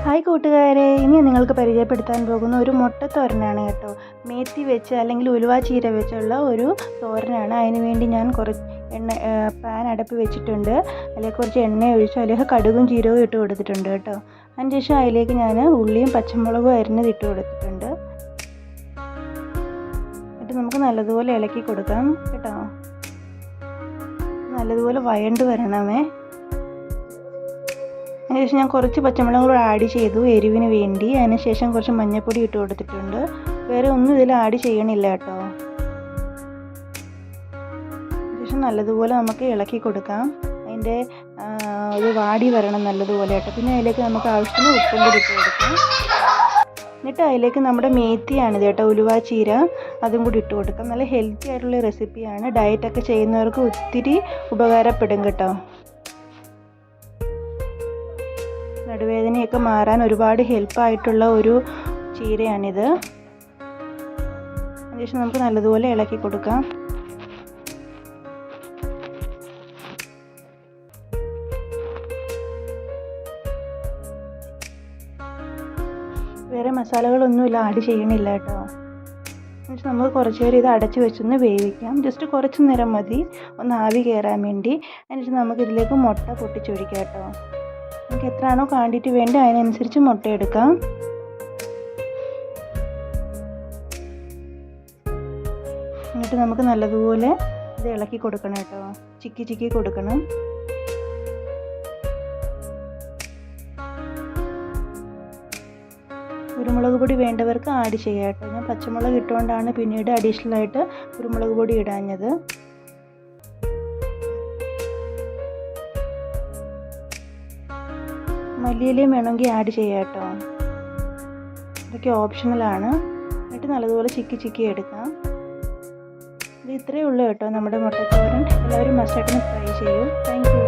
Hi കൂട്ടുകാരെ, ഇനി ഞാൻ നിങ്ങൾക്ക് പരിചയപ്പെടുത്താൻ പോകുന്ന ഒരു മുട്ടത്തോരനാണ് കേട്ടോ. മേത്തി വെച്ച് അല്ലെങ്കിൽ ഉലുവ ചീര വെച്ചുള്ള ഒരു തോരനാണ്. അതിന് വേണ്ടി ഞാൻ കുറച്ച് പാൻ അടുപ്പ് വെച്ചിട്ടുണ്ട്. അതിലേക്ക് കുറച്ച് എണ്ണ ഒഴിച്ചു അതിലേക്ക് കടുകും ജീരകവും ഇട്ട് കൊടുത്തിട്ടുണ്ട് കേട്ടോ. അതിനുശേഷം അതിലേക്ക് ഞാൻ ഉള്ളിയും പച്ചമുളകും അരിഞ്ഞത് ഇട്ട് കൊടുത്തിട്ടുണ്ട്. എന്നിട്ട് നമുക്ക് നല്ലതുപോലെ ഇളക്കി കൊടുക്കാം കേട്ടോ. നല്ലതുപോലെ വഴണ്ട് വരണമേ. അതിനുശേഷം ഞാൻ കുറച്ച് പച്ചമുളക് കൂടെ ആഡ് ചെയ്തു എരിവിന് വേണ്ടി. അതിനുശേഷം കുറച്ച് മഞ്ഞൾപ്പൊടി ഇട്ട് കൊടുത്തിട്ടുണ്ട്. വേറെ ഒന്നും ഇതിൽ ആഡ് ചെയ്യണില്ല കേട്ടോ. അതിനുശേഷം നല്ലതുപോലെ നമുക്ക് ഇളക്കി കൊടുക്കാം. അതിൻ്റെ ഒരു വാടി വരണം നല്ലതുപോലെ കേട്ടോ. പിന്നെ അതിലേക്ക് നമുക്ക് ആവശ്യത്തിന് ഉപ്പും കൂടി ഇട്ട് കൊടുക്കാം. എന്നിട്ട് അതിലേക്ക് നമ്മുടെ മേത്തിയാണിത് കേട്ടോ, ഉലുവ ചീര, അതും കൂടി ഇട്ട് കൊടുക്കാം. നല്ല ഹെൽത്തി ആയിട്ടുള്ള റെസിപ്പിയാണ്. ഡയറ്റൊക്കെ ചെയ്യുന്നവർക്ക് ഒത്തിരി ഉപകാരപ്പെടും കേട്ടോ. നടുവേദനയൊക്കെ മാറാൻ ഒരുപാട് ഹെൽപ്പായിട്ടുള്ള ഒരു ചീരയാണിത്. അതിനുശേഷം നമുക്ക് നല്ലതുപോലെ ഇളക്കി കൊടുക്കാം. വേറെ മസാലകളൊന്നുമില്ല, ആഡ് ചെയ്യണില്ല കേട്ടോ. എന്നിട്ട് നമുക്ക് കുറച്ച് നേരം ഇത് അടച്ച് വെച്ചൊന്ന് വേവിക്കാം. ജസ്റ്റ് കുറച്ച് നേരം മതി, ഒന്ന് ആവി കയറാൻ വേണ്ടി. എന്നിട്ട് നമുക്ക് ഇതിലേക്ക് മുട്ട പൊട്ടിച്ചൊഴിക്കാം കേട്ടോ. നമുക്ക് എത്രയാണോ ക്വാണ്ടിറ്റി വേണ്ടി അതിനനുസരിച്ച് മുട്ട എടുക്കാം. എന്നിട്ട് നമുക്ക് നല്ലതുപോലെ ഇത് ഇളക്കി കൊടുക്കണം കേട്ടോ. ചിക്കി കൊടുക്കണം. കുരുമുളക് പൊടി വേണ്ടവർക്ക് ആഡ് ചെയ്യാം കേട്ടോ. ഞാൻ പച്ചമുളക് ഇട്ടുകൊണ്ടാണ് പിന്നീട് അഡീഷണലായിട്ട് കുരുമുളക് പൊടി ഇടാഞ്ഞത്. മല്ലിയിലയും വേണമെങ്കിൽ ആഡ് ചെയ്യാം കേട്ടോ. ഇതൊക്കെ ഓപ്ഷണലാണ്. എന്നിട്ട് നല്ലതുപോലെ ചിക്കി എടുക്കാം. ഇത് ഇത്രയേ ഉള്ളൂ കേട്ടോ നമ്മുടെ മുട്ടത്തോരൻ. എല്ലാവരും മസ്റ്റായിട്ടൊന്ന് ട്രൈ ചെയ്യൂ. Thank you.